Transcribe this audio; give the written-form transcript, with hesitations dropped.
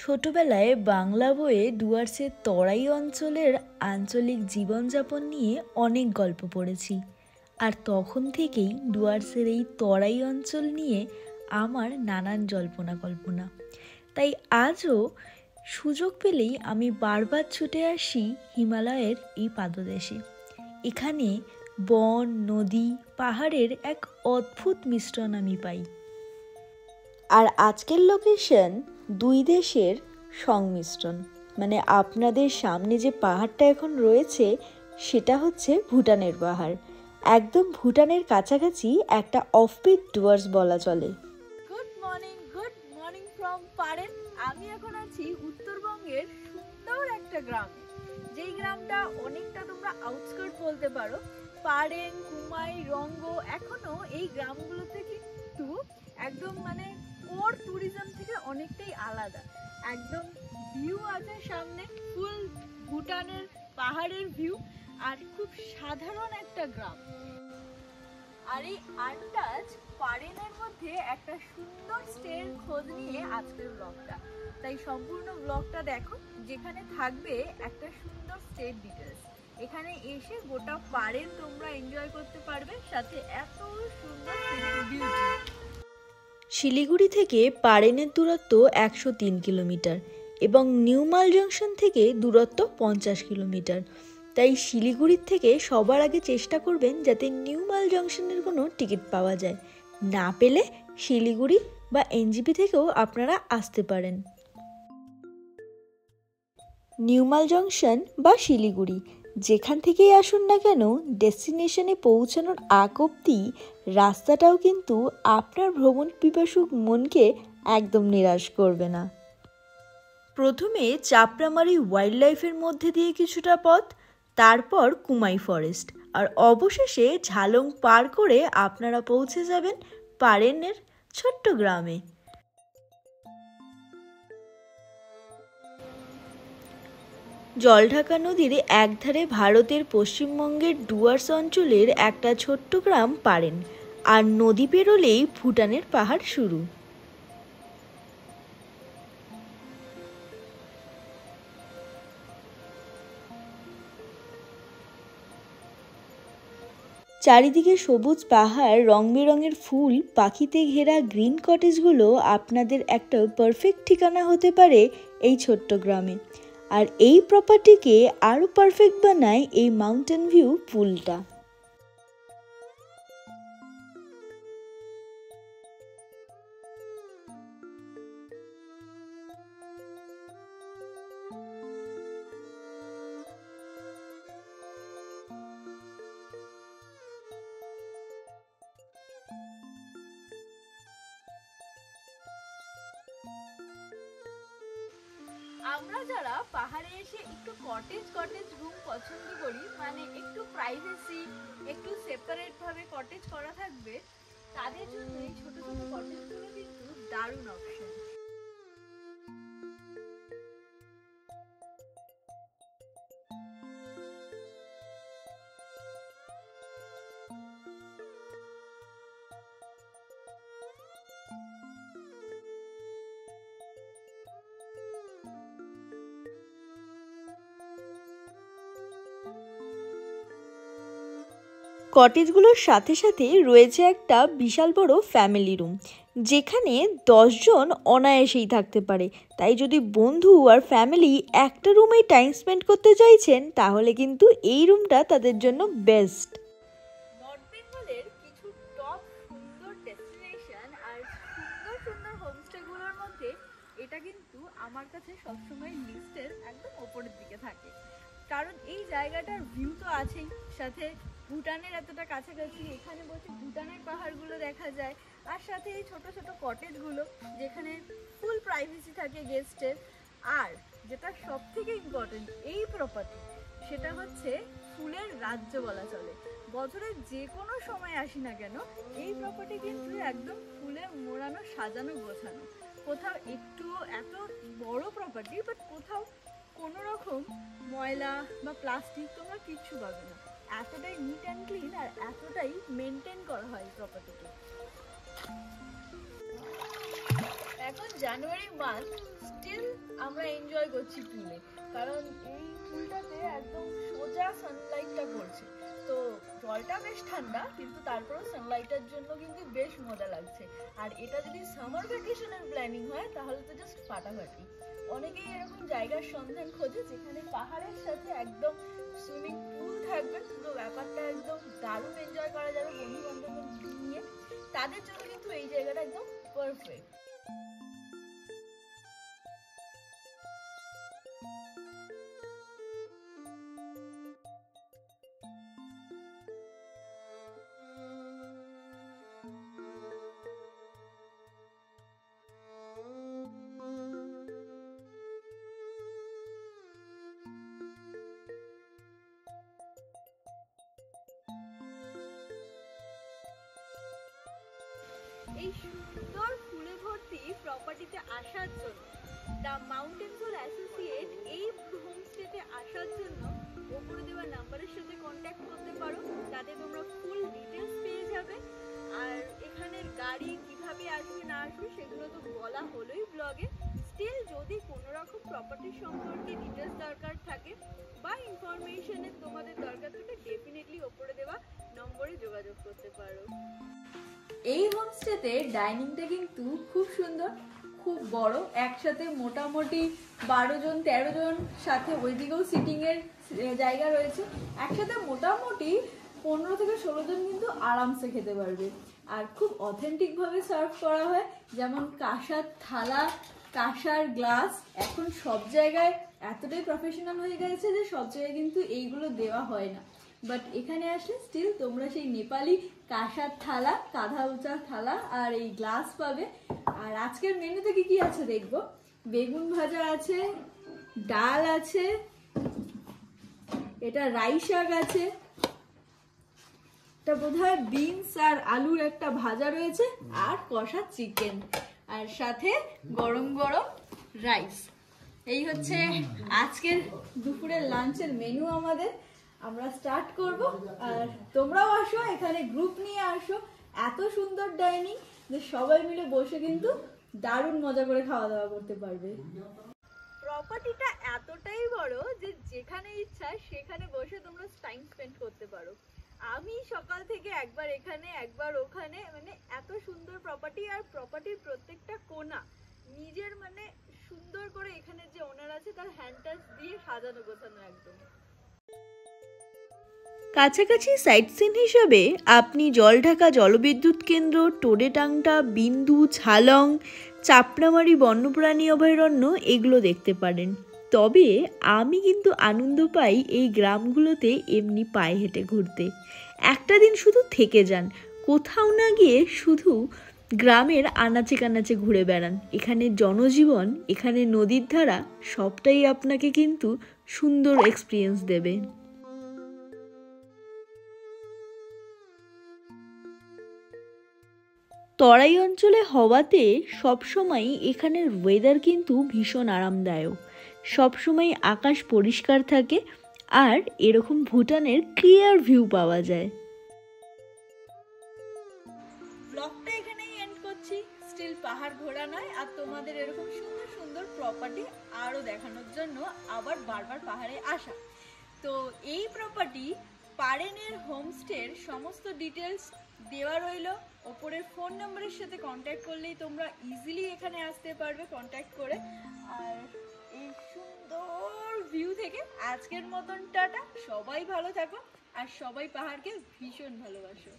ছোটবেলায় বাংলা বইয়ে ডুয়ার্সের তরাই অঞ্চলের আঞ্চলিক জীবনযাপন নিয়ে অনেক গল্প পড়েছি। আর তখন থেকেই ডুয়ার্সের এই তরাই অঞ্চল নিয়ে আমার নানান জল্পনা কল্পনা। তাই আজও সুযোগ পেলেই আমি বারবার ছুটে আসি হিমালয়ের এই পাদদেশে। এখানে বন, নদী, পাহাড়ের এক অদ্ভুত মিশ্রণ আমি পাই। আর আজকের লোকেশন দুই দেশের সংমিশ্রণ। মানে আপনাদের সামনে যে পাহাড়টা এখন রয়েছে সেটা হচ্ছে ভুটানের পাহাড়। একদম ভুটানের কাছাকাছি একটা অফবিট ডুয়ার্স বলা চলে। গুড মর্নিং ফ্রম পারেন। আমি এখন আছি উত্তরবঙ্গের সুন্দর একটা গ্রামে, যেই গ্রামটা অনেকটা তোমরা আউটস্কার্ট বলতে পারো। পারেন, কুমাই, রঙ্গ, এখনো এই গ্রামগুলোতে কিন্তু একদম কোর ট্যুরিজম থেকে অনেকটাই আলাদা। একদম ভিউ আছে সামনে, ফুল ভুটানের পাহাড়ের ভিউ, আর খুব সাধারণ একটা গ্রাম। আর এই আনটাচ পারেনের মধ্যে একটা সুন্দর স্টের খোঁজ নিয়ে আজকের ব্লগটা। তাই সম্পূর্ণ ব্লগটা দেখো, যেখানে থাকবে একটা সুন্দর স্টের ডিটেলস। এখানে এসে গোটা পারেন তোমরা এনজয় করতে পারবে, সাথে এত সুন্দর বিউটি। শিলিগুড়ি থেকে পারেনের দূরত্ব 103 কিলোমিটার এবং নিউমাল জংশন থেকে দূরত্ব 50 কিলোমিটার। তাই শিলিগুড়ির থেকে সবার আগে চেষ্টা করবেন যাতে নিউমাল জংশনের কোনো টিকিট পাওয়া যায়। না পেলে শিলিগুড়ি বা এনজিপি থেকেও আপনারা আসতে পারেন। নিউমাল জংশন বা শিলিগুড়ি যেখান থেকেই আসুন না কেন, ডেস্টিনেশনে পৌঁছানোর আগ অবধি রাস্তাটাও কিন্তু আপনার ভ্রমণ পিপাসুক মনকে একদম নিরাশ করবে না। প্রথমে চাপড়ামারি ওয়াইল্ড লাইফের মধ্যে দিয়ে কিছুটা পথ, তারপর কুমাই ফরেস্ট, আর অবশেষে ঝালং পার করে আপনারা পৌঁছে যাবেন পারেনের ছোট্ট গ্রামে। জলঢাকা নদীর একধারে ভারতের পশ্চিমবঙ্গের ডুয়ার্স অঞ্চলের একটা ছোট্ট গ্রাম পারেন, আর নদী পেরোলেই ভুটানের পাহাড় শুরু। চারিদিকে সবুজ পাহাড়, রং বেরঙের ফুল, পাখিতে ঘেরা গ্রিন কটেজগুলো আপনাদের একটা পারফেক্ট ঠিকানা হতে পারে এই ছোট্ট গ্রামে। আর এই প্রপার্টিকে আরও পারফেক্ট বানায় এই মাউন্টেন ভিউ পুলটা। আমরা যারা পাহাড়ে এসে একটু কটেজ রুম পছন্দ করি, একটু প্রাইভেসি, একটু সেপারেট ভাবে কটেজ করা থাকবে, তাদের জন্য এই ছোট ছোট কটেজগুলো কিন্তু দারুণ অপশন। কটেজগুলোর সাথে সাথে রয়েছে একটা বিশাল বড় ফ্যামিলি রুম, যেখানে 10 জন অনায়াসেই থাকতে পারে। তাই যদি বন্ধু আর ফ্যামিলি একটা রুমেই টাইম স্পেন্ড করতে চাইছেন, তাহলে কিন্তু এই রুমটা তাদের জন্য বেস্ট। নর্থ বেঙ্গলের কিছু টপ সুন্দর ডেস্টিনেশন আর সুন্দর হোমস্টেগুলোর মধ্যে এটা কিন্তু আমার কাছে সবসময় লিস্টের একদম ওপরের দিকে থাকে। কারণ এই জায়গাটার ভিউ তো আছেই, সাথে ভুটানের এতটা কাছাকাছি, এখানে বসে ভুটানের পাহাড়গুলো দেখা যায়, আর সাথে এই ছোট ছোট কটেজগুলো যেখানে ফুল প্রাইভেসি থাকে গেস্টের। আর যেটা সব থেকে ইম্পর্টেন্ট এই প্রপার্টি, সেটা হচ্ছে ফুলের রাজ্য বলা চলে। বছরের যে কোনো সময় আসি না কেন, এই প্রপার্টি কিন্তু একদম ফুলে মোড়ানো, সাজানো, গোছানো। কোথাও একটু এত বড় প্রপার্টি, বাট কোথাও কোনো রকম ময়লা বা প্লাস্টিক তোমরা কিচ্ছু পাবে না। এতটাই নিট অ্যান্ড ক্লিন আর এতটাই মেনটেন করা হয় প্রপার্টিকে। এখন জানুয়ারি মান্থ, স্টিল আমরা এনজয় করছি পুলে, কারণ এই পুলটাতে একদম সোজা সানলাইটটা পড়ছে। তো জলটা বেশ ঠান্ডা, কিন্তু তারপরেও সানলাইটের জন্য কিন্তু বেশ মজা লাগছে। আর এটা যদি সামার ভ্যাকেশনের প্ল্যানিং হয় তাহলে তো জাস্ট ফাটাফাটি। অনেকেই এরকম জায়গার সন্ধান খোঁজে যেখানে পাহাড়ের সাথে একদম সুইমিং পুল থাকবে, পুরো ব্যাপারটা একদম দারুণ এনজয় করা যাবে বন্ধু বান্ধবদের নিয়ে। তাদের জন্য কিন্তু এই জায়গাটা একদম পারফেক্ট। এই সুন্দর ফুলে ভর্তি প্রপার্টিতে আসার জন্য, দ্য মাউন্টেন সোল অ্যাসোসিয়েট এই হোমস্টেতে আসার জন্য উপরে দেওয়া নাম্বারের সাথে কন্ট্যাক্ট করতে পারো। তাতে তোমরা ফুল ডিটেলস পেয়ে যাবে। আর এখানের গাড়ি কিভাবে আসবে না আসবে সেগুলো তো বলা হলোই ব্লগে। স্টিল যদি কোনো রকম প্রপার্টি সম্পর্কে ডিটেলস দরকার থাকে বা ইনফরমেশনের তোমাদের দরকার থাকে, ডেফিনেটলি উপরে দেওয়া নম্বরে যোগাযোগ করতে পারো। এই হোমস্টেতে ডাইনিংটা কিন্তু খুব সুন্দর, খুব বড়, একসাথে মোটামুটি 12 জন 13 জন, সাথে ওইদিকেও সিটিং এর জায়গা রয়েছে। একসাথে মোটামুটি 15 থেকে 16 জন কিন্তু আরামসে খেতে পারবে। আর খুব অথেন্টিক ভাবে সার্ভ করা হয়, যেমন কাঁসার থালা, কাঁসার গ্লাস। এখন সব জায়গায় এতটাই প্রফেশনাল হয়ে গেছে যে সব জায়গায় কিন্তু এইগুলো দেওয়া হয় না, বাট এখানে আসলে স্টিল তোমরা সেই নেপালি কাঁসার থালা, কাঁধা উঁচা থালা আর এই গ্লাস পাবে। আর আজকের মেনুতে কি কি আছে দেখবো। বেগুন ভাজা আছে, ডাল আছে, এটা রাই শাক আছে, এটা বোধহয় বিনস আর আলুর একটা ভাজা রয়েছে, আর কষা চিকেন, আর সাথে গরম গরম রাইস। এই হচ্ছে আজকের দুপুরের লাঞ্চের মেনু আমাদের। আমরা স্টার্ট করব। আর তোমরাও আসো, এখানে গ্রুপ নিয়ে আসো। এত সুন্দর ডাইনিং যে সবাই মিলে বসে কিন্তু দারুণ মজা করে খাওয়া দাওয়া করতে পারবে। প্রপার্টিটা এতটাই বড় যে যেখানে ইচ্ছা সেখানে বসে তোমরা টাইম স্পেন্ড করতে পারো। আমি সকাল থেকে একবার এখানে একবার ওখানে, মানে এত সুন্দর প্রপার্টি, আর প্রপার্টির প্রত্যেকটা কোণা নিজের মানে সুন্দর করে এখানে যে ওনার আছে তার হ্যান্ড টাচ দিয়ে সাজানো গোছানো একদম। কাছাকাছি সাইট সিন হিসাবে আপনি জলঢাকা জলবিদ্যুৎ কেন্দ্র, টোডেটাংটা, বিন্দু, ঝালং, চাপড়ামারি বন্যপ্রাণী অভয়ারণ্য এগুলো দেখতে পারেন। তবে আমি কিন্তু আনন্দ পাই এই গ্রামগুলোতে এমনি পায়ে হেঁটে ঘুরতে। একটা দিন শুধু থেকে যান, কোথাও না গিয়ে শুধু গ্রামের আনাচে কানাচে ঘুরে বেড়ান। এখানে জনজীবন, এখানে নদীর ধারা, সবটাই আপনাকে কিন্তু সুন্দর এক্সপিরিয়েন্স দেবে। তরাই অঞ্চলে হওয়াতে সবসময় এখানের ওয়েদার কিন্তু ভীষণ আরামদায়ক। সবসময় আকাশ পরিষ্কার থাকে আর এরকম ভুটানের ক্লিয়ার ভিউ পাওয়া যায়। ব্লগটা এখানেই এন্ড করছি। স্টিল পাহাড় ঘোরা নয়, আর তোমাদের এরকম সুন্দর সুন্দর প্রপার্টি আরও দেখানোর জন্য আবার বারবার পাহাড়ে আসা। তো এই প্রপার্টি পারেনের হোমস্টের সমস্ত ডিটেলস দেওয়া রইল। ওপরের ফোন নাম্বারের সাথে কন্ট্যাক্ট করলেই তোমরা ইজিলি এখানে আসতে পারবে কন্ট্যাক্ট করে। আর এই সুন্দর ভিউ থেকে আজকের মতন টাটা। সবাই ভালো থাকো আর সবাই পাহাড়কে ভীষণ ভালোবাসো।